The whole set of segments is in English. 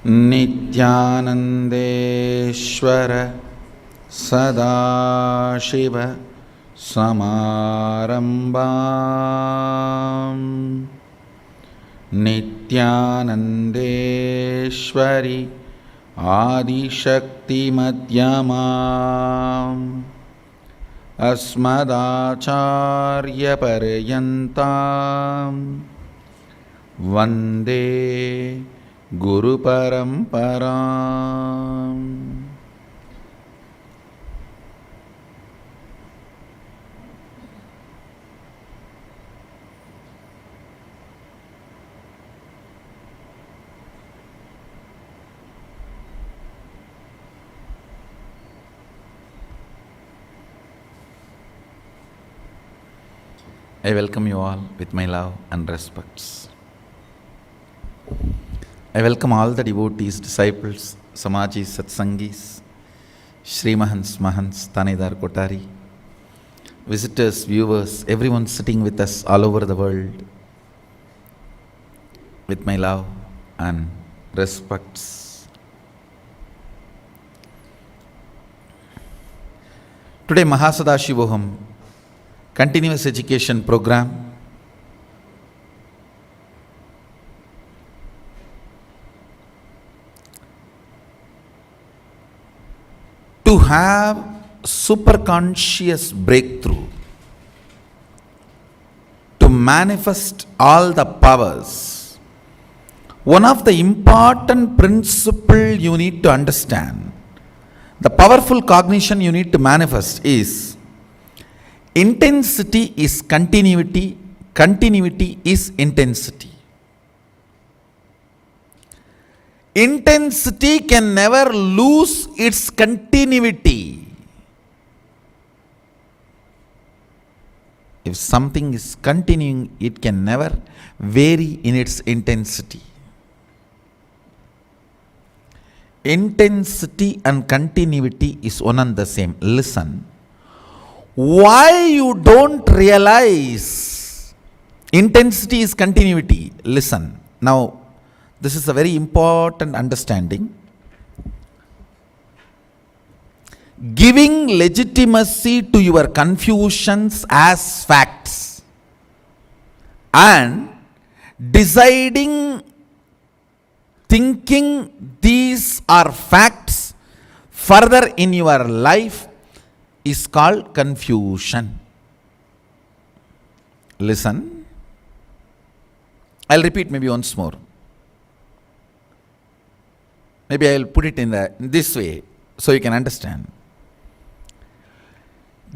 नित्यानन्देश्वर सदाशिव समारम्भाम् नित्यानन्देश्वरि आदिशक्तिमध्यमाम् अस्मदाचार्यपर्यन्तां वन्दे गुरुपरम्पराम्. I welcome you all with my love and respects. I welcome all the devotees, disciples, Samajis, Satsangis, Shri Mahants, Mahants, Tanedar Kotari, visitors, viewers, everyone sitting with us all over the world with my love and respects. Today Mahasadashivoham continuous education program to have superconscious breakthrough, to manifest all the powers. One of the important principles you need to understand, the powerful cognition you need to manifest is intensity is continuity, continuity is intensity. Intensity can never lose its continuity. If something is continuing, it can never vary in its intensity. Intensity and continuity is one and the same. Listen. Why you don't realize intensity is continuity? Listen. Now, this is a very important understanding. Giving legitimacy to your confusions as facts and deciding, thinking these are facts further in your life is called confusion. Listen. I'll repeat maybe once more. Maybe I'll put it in this way so you can understand.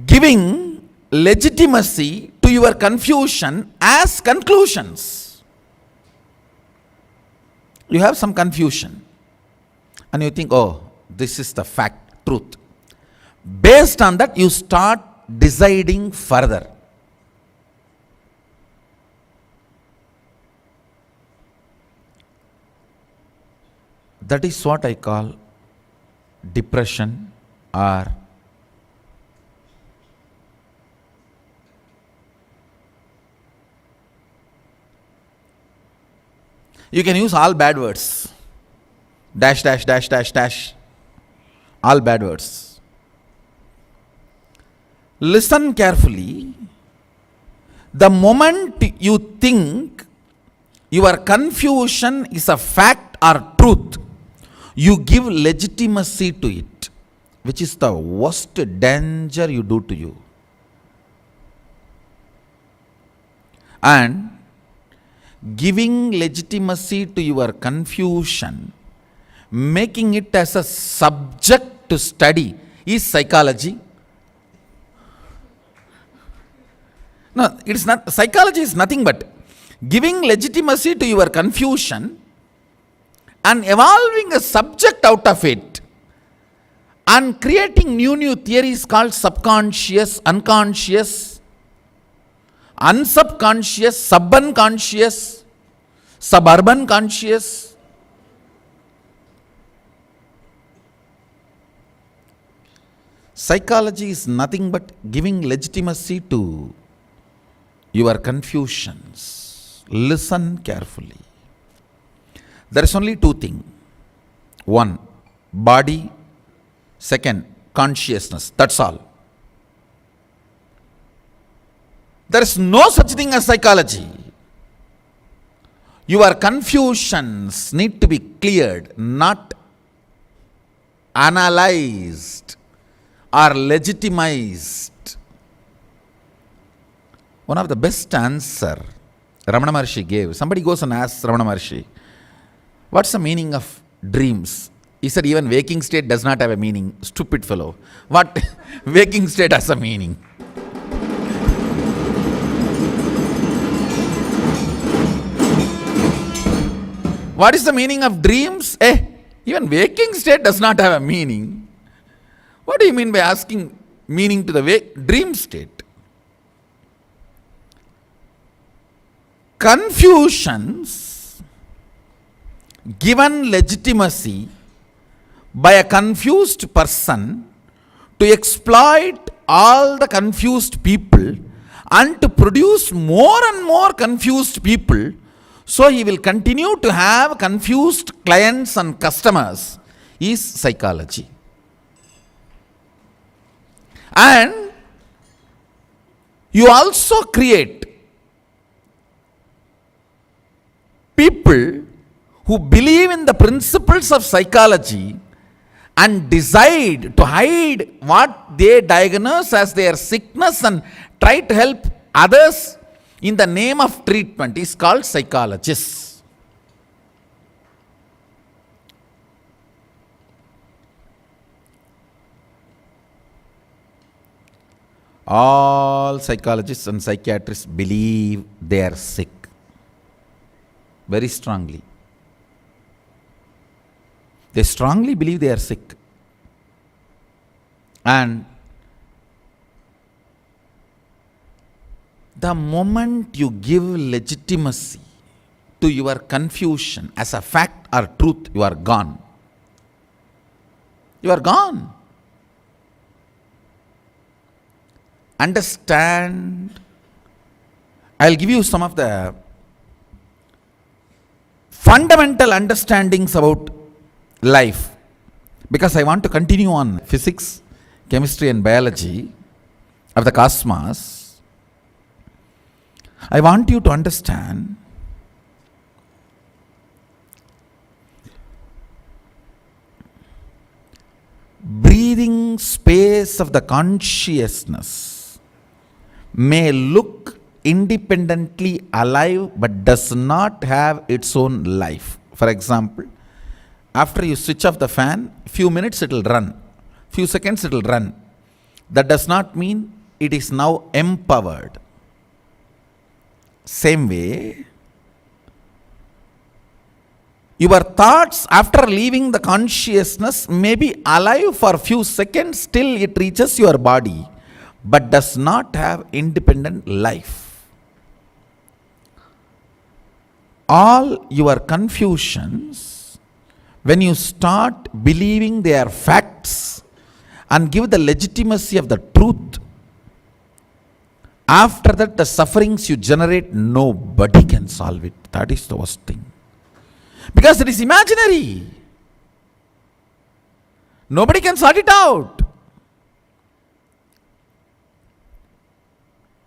Giving legitimacy to your confusion as conclusions. You have some confusion and you think, oh, this is the fact, truth. Based on that, you start deciding further. That is what I call depression, or you can use all bad words. Dash, dash, dash, dash, dash. All bad words. Listen carefully. The moment you think your confusion is a fact or truth, you give legitimacy to it, which is the worst danger you do to you. And giving legitimacy to your confusion, making it as a subject to study, is psychology. No, it's not. Psychology is nothing but giving legitimacy to your confusion and evolving a subject out of it and creating new theories called subconscious, unconscious, unsubconscious, subunconscious, suburban conscious. Psychology is nothing but giving legitimacy to your confusions. Listen carefully. There is only two things. One, body. Second, consciousness. That's all. There is no such thing as psychology. Your confusions need to be cleared, not analyzed or legitimized. One of the best answer Ramana Maharshi gave. Somebody goes and asks Ramana Maharshi, what's the meaning of dreams? He said, even waking state does not have a meaning. Stupid fellow. What? Waking state has a meaning. What is the meaning of dreams? Even waking state does not have a meaning. What do you mean by asking meaning to the dream state? Confusions given legitimacy by a confused person to exploit all the confused people and to produce more and more confused people, so he will continue to have confused clients and customers, is psychology. And you also create people who believe in the principles of psychology and decide to hide what they diagnose as their sickness and try to help others in the name of treatment is called psychologists. All psychologists and psychiatrists believe they are sick very strongly. They strongly believe they are sick. And the moment you give legitimacy to your confusion as a fact or truth, you are gone. You are gone. Understand. I'll give you some of the fundamental understandings about life, because I want to continue on physics, chemistry and biology of the cosmos. I want you to understand breathing space of the consciousness may look independently alive but does not have its own life. For example, after you switch off the fan, few minutes it will run, few seconds it will run. That does not mean it is now empowered. Same way, your thoughts after leaving the consciousness may be alive for few seconds till it reaches your body, but does not have independent life. All your confusions, when you start believing they are facts and give the legitimacy of the truth, after that the sufferings you generate, nobody can solve it. That is the worst thing. Because it is imaginary. Nobody can sort it out.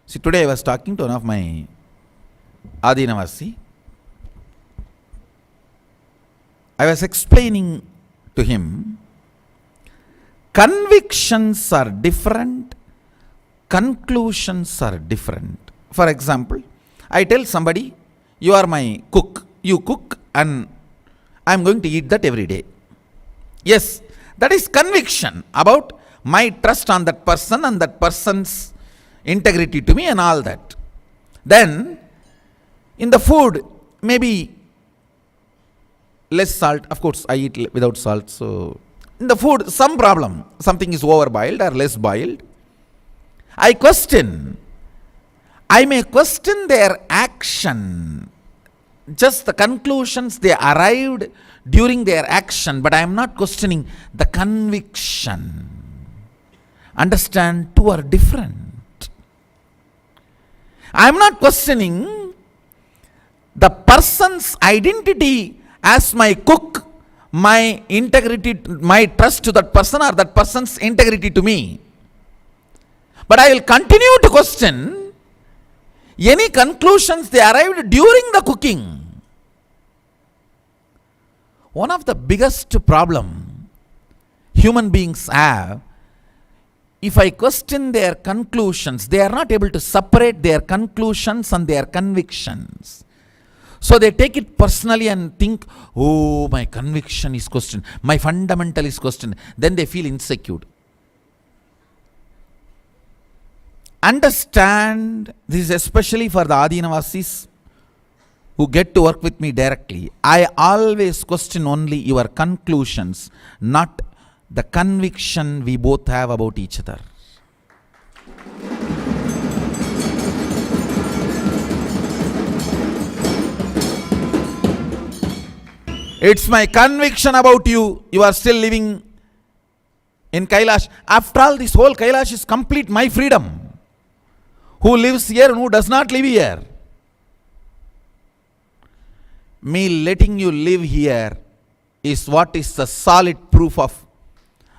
See, today I was talking to one of my Adinavasi. I was explaining to him, convictions are different, conclusions are different. For example, I tell somebody, you are my cook, you cook and I am going to eat that every day. Yes, that is conviction about my trust on that person and that person's integrity to me and all that. Then, in the food, maybe less salt. Of course, I eat without salt. So, in the food, some problem. Something is overboiled or less boiled. I question. I may question their action, just the conclusions they arrived during their action, but I am not questioning the conviction. Understand, two are different. I am not questioning the person's identity as my cook, my integrity, my trust to that person or that person's integrity to me. But I will continue to question any conclusions they arrived during the cooking. One of the biggest problem human beings have, if I question their conclusions, they are not able to separate their conclusions and their convictions. So they take it personally and think, oh, my conviction is questioned, my fundamental is questioned. Then they feel insecure. Understand, this is especially for the Adinavasis who get to work with me directly. I always question only your conclusions, not the conviction we both have about each other. It's my conviction about you. You are still living in Kailash. After all, this whole Kailash is complete my freedom. Who lives here and who does not live here? Me letting you live here is what is the solid proof of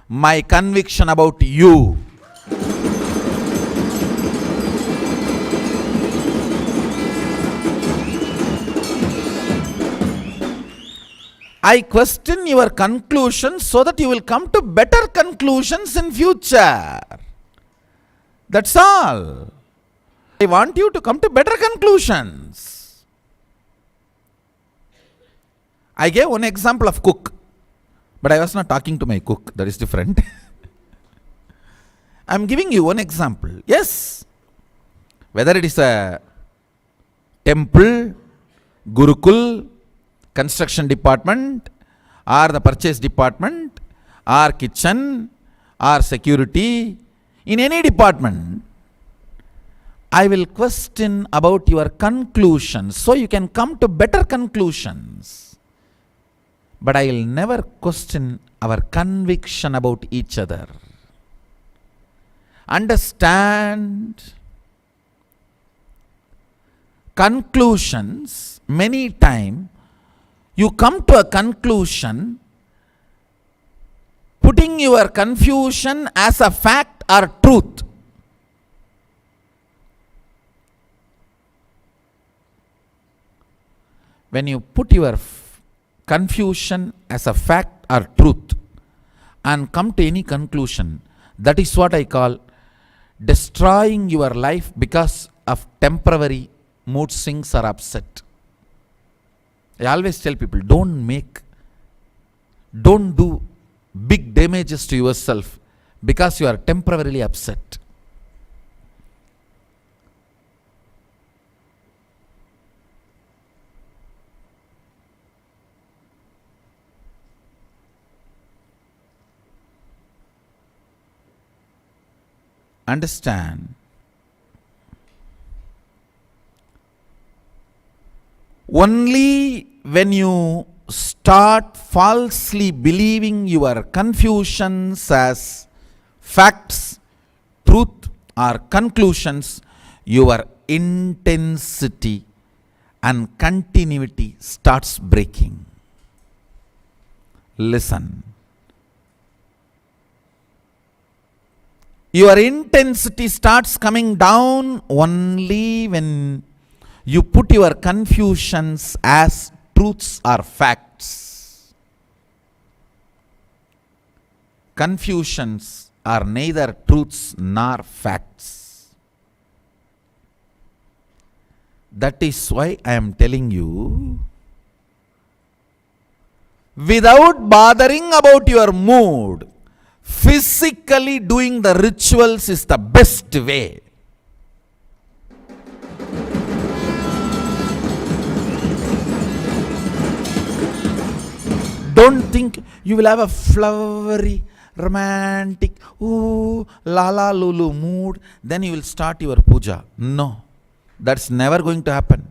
my conviction about you. I question your conclusions so that you will come to better conclusions in future. That's all. I want you to come to better conclusions. I gave one example of cook, but I was not talking to my cook. That is different. I am giving you one example. Yes, whether it is a temple, Gurukul, construction department, or the purchase department, or kitchen, or security, in any department, I will question about your conclusions so you can come to better conclusions. But I will never question our conviction about each other. Understand, conclusions, many times you come to a conclusion putting your confusion as a fact or truth. When you put your confusion as a fact or truth and come to any conclusion, that is what I call destroying your life because of temporary mood swings or upset. I always tell people, don't do big damages to yourself because you are temporarily upset. Understand, only when you start falsely believing your confusions as facts, truth, or conclusions, your intensity and continuity starts breaking. Listen. Your intensity starts coming down only when you put your confusions as truths or facts. Confusions are neither truths nor facts. That is why I am telling you, without bothering about your mood, physically doing the rituals is the best way. Don't think you will have a flowery, romantic, ooh, la lulu mood, then you will start your puja. No, that's never going to happen.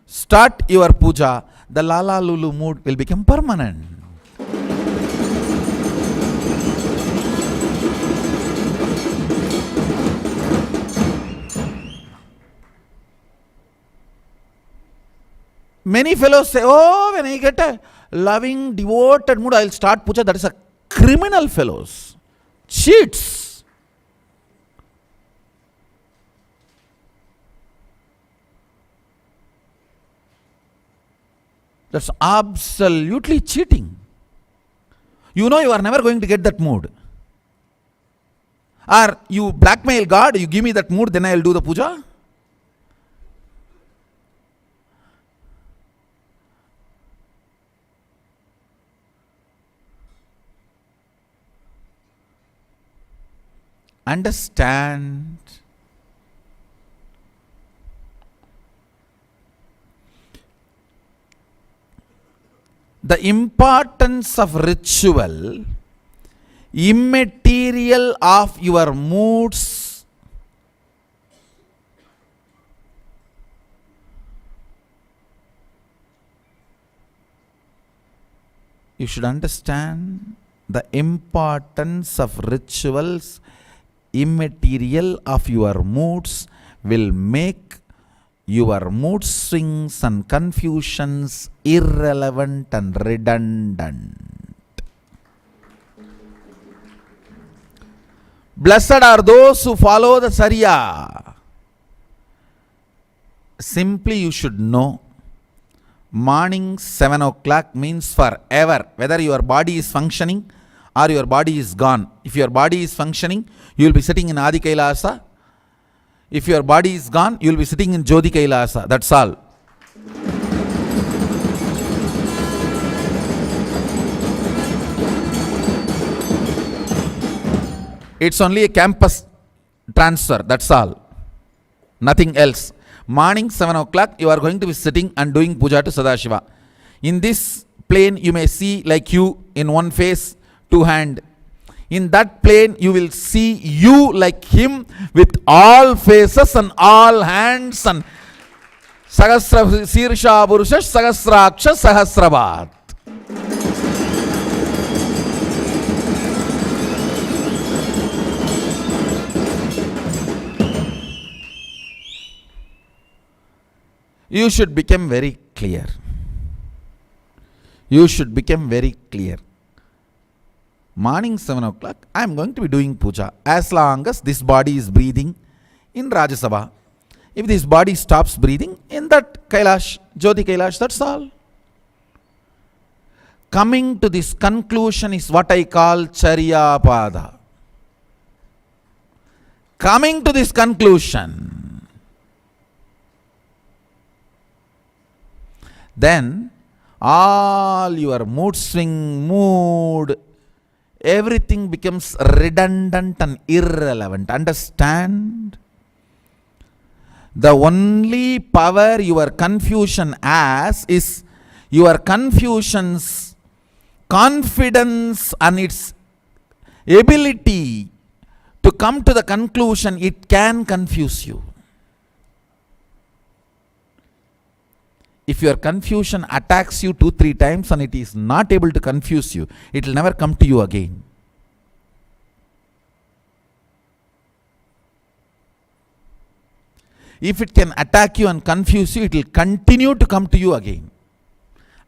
Start your puja, the la lulu mood will become permanent. Many fellows say, oh, when I get a loving, devoted mood, I will start puja. That is a criminal fellows. Cheats. That's absolutely cheating. You know you are never going to get that mood. Or you blackmail God, you give me that mood, then I will do the puja. Understand the importance of ritual, immaterial of your moods, you should understand the importance of rituals, immaterial of your moods, will make your mood swings and confusions irrelevant and redundant. Blessed are those who follow the Sarya. Simply you should know, morning 7 o'clock means forever, whether your body is functioning or your body is gone. If your body is functioning, you will be sitting in Adi Kailasa. If your body is gone, you will be sitting in Jyoti Kailasa. That's all. It's only a campus transfer. That's all. Nothing else. Morning 7 o'clock, you are going to be sitting and doing puja to Sadashiva. In this plane, you may see like you in one face, two hand. In that plane, you will see you like him with all faces and all hands and Sahasra Sirsha Purusha Sahasraksha Sahasrabat. You should become very clear. You should become very clear. Morning 7 o'clock, I am going to be doing puja as long as this body is breathing in Rajya Sabha. If this body stops breathing, in that Kailash, Jyoti Kailash, that's all. Coming to this conclusion is what I call Charya Pada. Coming to this conclusion, then all your mood swing, mood, everything becomes redundant and irrelevant. Understand? The only power your confusion has is your confusion's confidence and its ability to come to the conclusion it can confuse you. If your confusion attacks you 2-3 times and it is not able to confuse you, it will never come to you again. If it can attack you and confuse you, it will continue to come to you again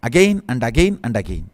and again and again.